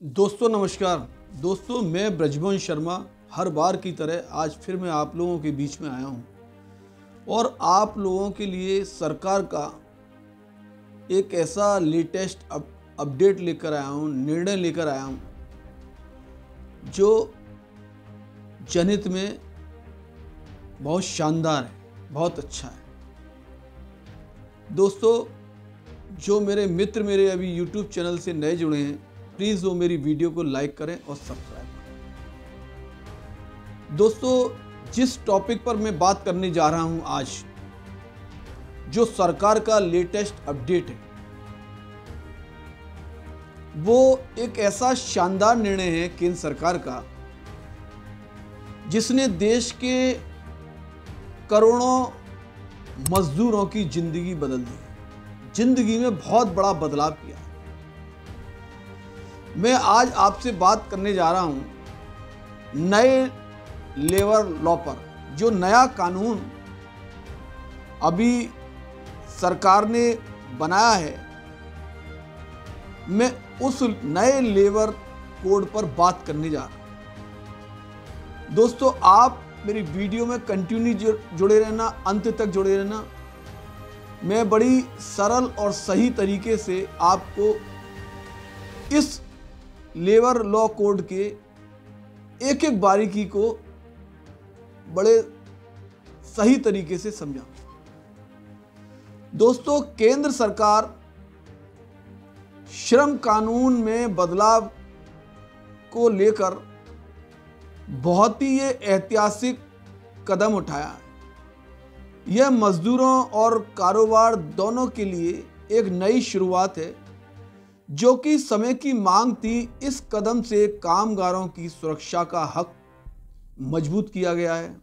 दोस्तों नमस्कार। दोस्तों मैं ब्रजवंश शर्मा हर बार की तरह आज फिर मैं आप लोगों के बीच में आया हूं और आप लोगों के लिए सरकार का एक ऐसा लेटेस्ट अपडेट लेकर आया हूं, निर्णय लेकर आया हूं जो जनहित में बहुत शानदार है, बहुत अच्छा है। दोस्तों जो मेरे मित्र मेरे अभी YouTube चैनल से नए जुड़े हैं, प्लीज़ वो मेरी वीडियो को लाइक करें और सब्सक्राइब करें। दोस्तों जिस टॉपिक पर मैं बात करने जा रहा हूं आज, जो सरकार का लेटेस्ट अपडेट है, वो एक ऐसा शानदार निर्णय है केंद्र सरकार का जिसने देश के करोड़ों मजदूरों की जिंदगी बदल दी, जिंदगी में बहुत बड़ा बदलाव किया। मैं आज आपसे बात करने जा रहा हूं नए लेबर लॉ पर। जो नया कानून अभी सरकार ने बनाया है, मैं उस नए लेबर कोड पर बात करने जा रहा हूं। दोस्तों आप मेरी वीडियो में कंटिन्यू जुड़े रहना, अंत तक जुड़े रहना। मैं बड़ी सरल और सही तरीके से आपको इस लेबर लॉ कोड के एक एक बारीकी को बड़े सही तरीके से समझाऊं। दोस्तों केंद्र सरकार श्रम कानून में बदलाव को लेकर बहुत ही ये ऐतिहासिक कदम उठाया है। यह मजदूरों और कारोबार दोनों के लिए एक नई शुरुआत है, जो कि समय की मांग थी। इस कदम से कामगारों की सुरक्षा का हक मजबूत किया गया है।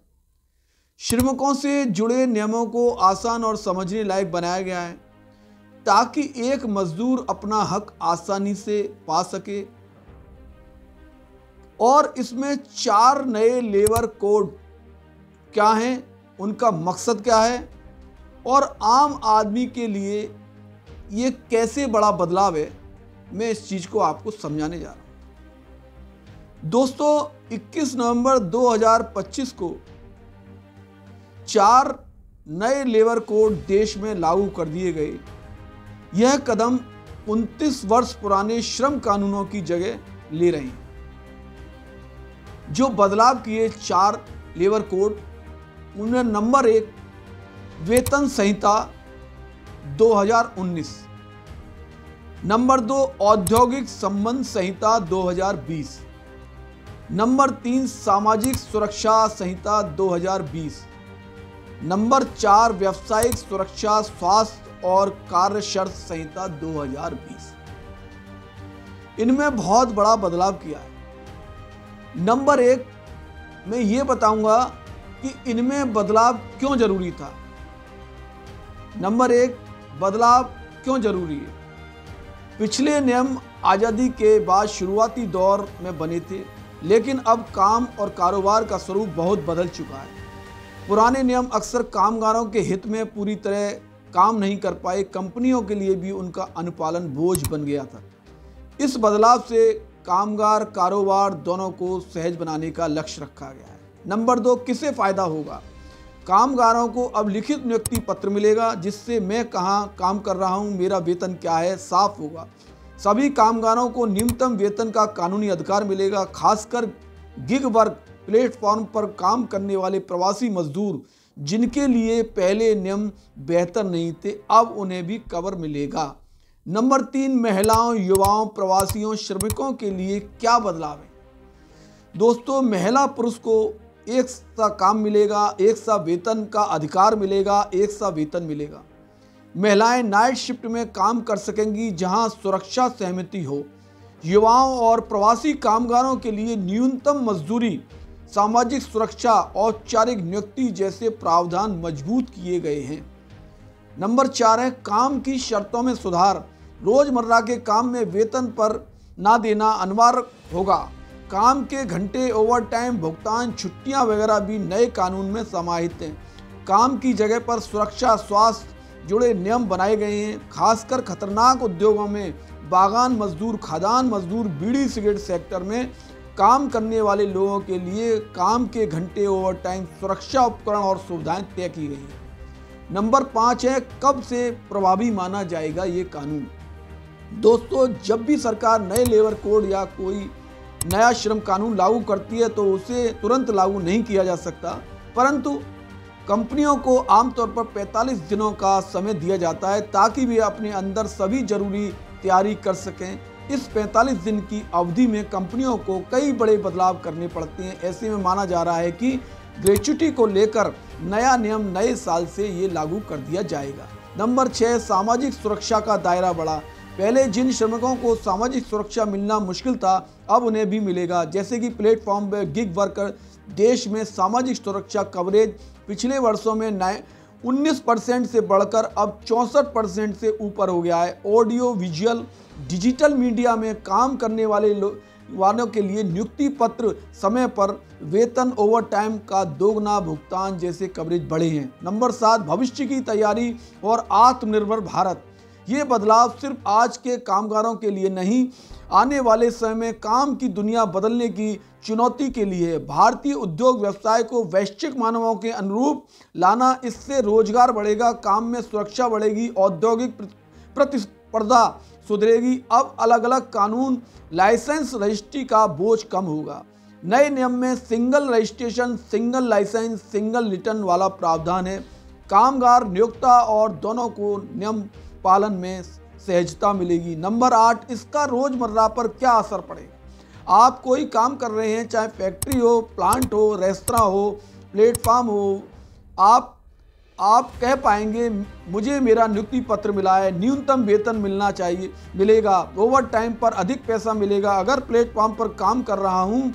श्रमिकों से जुड़े नियमों को आसान और समझने लायक बनाया गया है, ताकि एक मजदूर अपना हक आसानी से पा सके। और इसमें 4 नए लेबर कोड क्या हैं, उनका मकसद क्या है और आम आदमी के लिए ये कैसे बड़ा बदलाव है, मैं इस चीज को आपको समझाने जा रहा हूं। दोस्तों 21 नवंबर 2025 को 4 नए लेबर कोड देश में लागू कर दिए गए। यह कदम 29 वर्ष पुराने श्रम कानूनों की जगह ले रहे हैं। जो बदलाव किए 4 लेबर कोड, उनमें नंबर 1 वेतन संहिता 2019, नंबर 2 औद्योगिक संबंध संहिता 2020, नंबर 3 सामाजिक सुरक्षा संहिता 2020, नंबर 4 व्यावसायिक सुरक्षा स्वास्थ्य और कार्य शर्त संहिता 2020। इनमें बहुत बड़ा बदलाव किया है। नंबर 1 मैं ये बताऊंगा कि इनमें बदलाव क्यों जरूरी था। नंबर 1 बदलाव क्यों जरूरी है। पिछले नियम आज़ादी के बाद शुरुआती दौर में बने थे, लेकिन अब काम और कारोबार का स्वरूप बहुत बदल चुका है। पुराने नियम अक्सर कामगारों के हित में पूरी तरह काम नहीं कर पाए। कंपनियों के लिए भी उनका अनुपालन बोझ बन गया था। इस बदलाव से कामगार कारोबार दोनों को सहज बनाने का लक्ष्य रखा गया है। नंबर 2 किसे फायदा होगा। कामगारों को अब लिखित नियुक्ति पत्र मिलेगा, जिससे मैं कहाँ काम कर रहा हूँ, मेरा वेतन क्या है, साफ होगा। सभी कामगारों को न्यूनतम वेतन का कानूनी अधिकार मिलेगा। खासकर गिग वर्क प्लेटफॉर्म पर काम करने वाले प्रवासी मजदूर, जिनके लिए पहले नियम बेहतर नहीं थे, अब उन्हें भी कवर मिलेगा। नंबर 3 महिलाओं, युवाओं, प्रवासियों, श्रमिकों के लिए क्या बदलाव है। दोस्तों महिला पुरुष को एक सा काम मिलेगा, एक सा वेतन का अधिकार मिलेगा, एक सा वेतन मिलेगा। महिलाएं नाइट शिफ्ट में काम कर सकेंगी, जहां सुरक्षा सहमति हो। युवाओं और प्रवासी कामगारों के लिए न्यूनतम मजदूरी, सामाजिक सुरक्षा, औपचारिक नियुक्ति जैसे प्रावधान मजबूत किए गए हैं। नंबर 4 है काम की शर्तों में सुधार। रोजमर्रा के काम में वेतन पर ना देना अनिवार्य होगा। काम के घंटे, ओवरटाइम, भुगतान, छुट्टियां वगैरह भी नए कानून में समाहित हैं। काम की जगह पर सुरक्षा, स्वास्थ्य जुड़े नियम बनाए गए हैं। खासकर खतरनाक उद्योगों में बागान मजदूर, खादान मजदूर, बीड़ी सिगरेट सेक्टर में काम करने वाले लोगों के लिए काम के घंटे, ओवरटाइम, सुरक्षा उपकरण और सुविधाएं तय की गई है। नंबर 5 है, कब से प्रभावी माना जाएगा ये कानून। दोस्तों, जब भी सरकार नए लेबर कोड या कोई नया श्रम कानून लागू करती है तो उसे तुरंत लागू नहीं किया जा सकता, परंतु कंपनियों को आमतौर पर 45 दिनों का समय दिया जाता है ताकि वे अपने अंदर सभी जरूरी तैयारी कर सकें। इस 45 दिन की अवधि में कंपनियों को कई बड़े बदलाव करने पड़ते हैं। ऐसे में माना जा रहा है कि ग्रेच्युटी को लेकर नया नियम नए साल से ये लागू कर दिया जाएगा। नंबर 6, सामाजिक सुरक्षा का दायरा बढ़ा। पहले जिन श्रमिकों को सामाजिक सुरक्षा मिलना मुश्किल था, अब उन्हें भी मिलेगा, जैसे कि प्लेटफॉर्म पर गिग वर्कर। देश में सामाजिक सुरक्षा कवरेज पिछले वर्षों में 19% से बढ़कर अब 64% से ऊपर हो गया है। ऑडियो विजुअल डिजिटल मीडिया में काम करने वालों के लिए नियुक्ति पत्र, समय पर वेतन, ओवरटाइम का दोगुना भुगतान जैसे कवरेज बढ़े हैं। नंबर 7, भविष्य की तैयारी और आत्मनिर्भर भारत। ये बदलाव सिर्फ आज के कामगारों के लिए नहीं, आने वाले समय में काम की दुनिया बदलने की चुनौती के लिए है। भारतीय उद्योग व्यवसाय को वैश्विक मानकों के अनुरूप लाना, इससे रोजगार बढ़ेगा, काम में सुरक्षा बढ़ेगी, औद्योगिक प्रतिस्पर्धा सुधरेगी। अब अलग अलग कानून, लाइसेंस, रजिस्ट्री का बोझ कम होगा। नए नियम में single registration, single licence, single return वाला प्रावधान है। कामगार, नियोक्ता और दोनों को नियम पालन में सहजता मिलेगी। नंबर 8, इसका रोजमर्रा पर क्या असर पड़ेगा। आप कोई काम कर रहे हैं, चाहे फैक्ट्री हो, प्लांट हो, रेस्तरां हो, प्लेटफॉर्म हो, आप कह पाएंगे मुझे मेरा नियुक्ति पत्र मिला है, न्यूनतम वेतन मिलेगा, ओवर टाइम पर अधिक पैसा मिलेगा। अगर प्लेटफॉर्म पर काम कर रहा हूं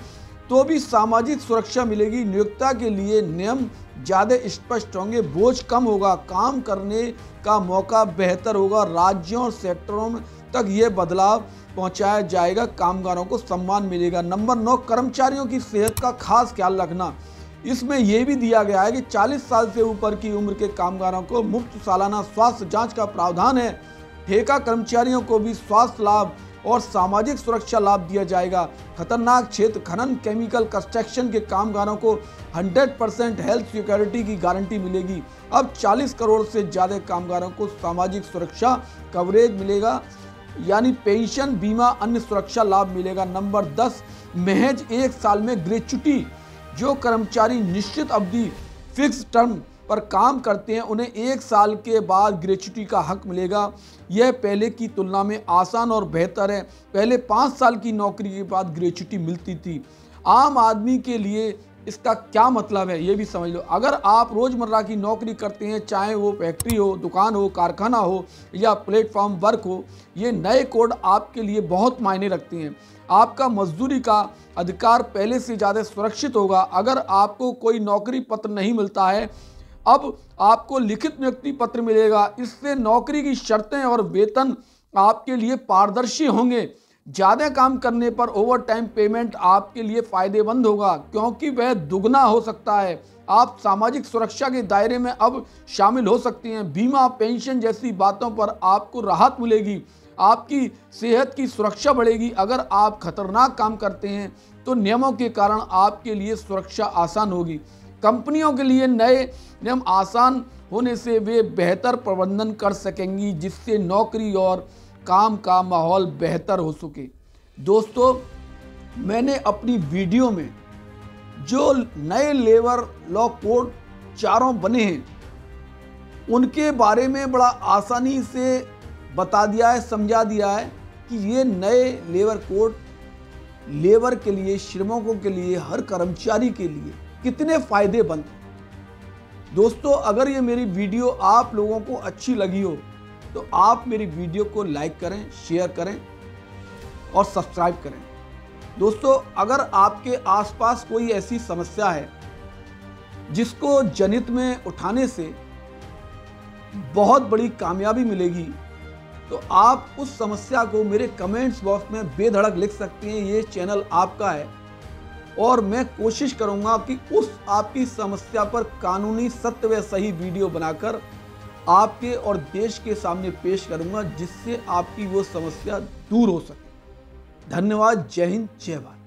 तो भी सामाजिक सुरक्षा मिलेगी। नियोक्ता के लिए नियम ज़्यादा स्पष्ट होंगे, बोझ कम होगा, काम करने का मौका बेहतर होगा। राज्यों और सेक्टरों तक ये बदलाव पहुंचाया जाएगा, कामगारों को सम्मान मिलेगा। नंबर 9, कर्मचारियों की सेहत का खास ख्याल रखना। इसमें यह भी दिया गया है कि 40 साल से ऊपर की उम्र के कामगारों को मुफ्त सालाना स्वास्थ्य जांच का प्रावधान है। ठेका कर्मचारियों को भी स्वास्थ्य लाभ और सामाजिक सुरक्षा लाभ दिया जाएगा। खतरनाक क्षेत्र, खनन, केमिकल, कंस्ट्रक्शन के कामगारों को 100% हेल्थ सिक्योरिटी की गारंटी मिलेगी। अब 40 करोड़ से ज़्यादा कामगारों को सामाजिक सुरक्षा कवरेज मिलेगा, यानी पेंशन, बीमा, अन्य सुरक्षा लाभ मिलेगा। नंबर 10, महज 1 साल में ग्रेच्युटी। जो कर्मचारी निश्चित अवधि फिक्स टर्म पर काम करते हैं उन्हें 1 साल के बाद ग्रेच्युटी का हक मिलेगा। यह पहले की तुलना में आसान और बेहतर है। पहले 5 साल की नौकरी के बाद ग्रेच्युटी मिलती थी। आम आदमी के लिए इसका क्या मतलब है ये भी समझ लो। अगर आप रोज़मर्रा की नौकरी करते हैं, चाहे वो फैक्ट्री हो, दुकान हो, कारखाना हो या प्लेटफॉर्म वर्क हो, ये नए कोड आपके लिए बहुत मायने रखते हैं। आपका मजदूरी का अधिकार पहले से ज़्यादा सुरक्षित होगा। अगर आपको कोई नौकरी पत्र नहीं मिलता है, अब आपको लिखित नियुक्ति पत्र मिलेगा। इससे नौकरी की शर्तें और वेतन आपके लिए पारदर्शी होंगे। ज़्यादा काम करने पर ओवर टाइम पेमेंट आपके लिए फ़ायदेमंद होगा क्योंकि वह दुगना हो सकता है। आप सामाजिक सुरक्षा के दायरे में अब शामिल हो सकते हैं। बीमा, पेंशन जैसी बातों पर आपको राहत मिलेगी। आपकी सेहत की सुरक्षा बढ़ेगी। अगर आप खतरनाक काम करते हैं तो नियमों के कारण आपके लिए सुरक्षा आसान होगी। कंपनियों के लिए नए नियम आसान होने से वे बेहतर प्रबंधन कर सकेंगी, जिससे नौकरी और काम का माहौल बेहतर हो सके। दोस्तों, मैंने अपनी वीडियो में जो नए लेबर लॉ कोड चारों बने हैं उनके बारे में बड़ा आसानी से बता दिया है, समझा दिया है कि ये नए लेबर कोड लेबर के लिए, श्रमिकों के लिए, हर कर्मचारी के लिए कितने फायदेमंद हैं। दोस्तों, अगर ये मेरी वीडियो आप लोगों को अच्छी लगी हो तो आप मेरी वीडियो को लाइक करें, शेयर करें और सब्सक्राइब करें। दोस्तों, अगर आपके आसपास कोई ऐसी समस्या है जिसको जनहित में उठाने से बहुत बड़ी कामयाबी मिलेगी, तो आप उस समस्या को मेरे कमेंट्स बॉक्स में बेधड़क लिख सकते हैं। ये चैनल आपका है और मैं कोशिश करूंगा कि उस आपकी समस्या पर कानूनी, सत्य व सही वीडियो बनाकर आपके और देश के सामने पेश करूंगा, जिससे आपकी वो समस्या दूर हो सके। धन्यवाद। जय हिंद, जय भारत।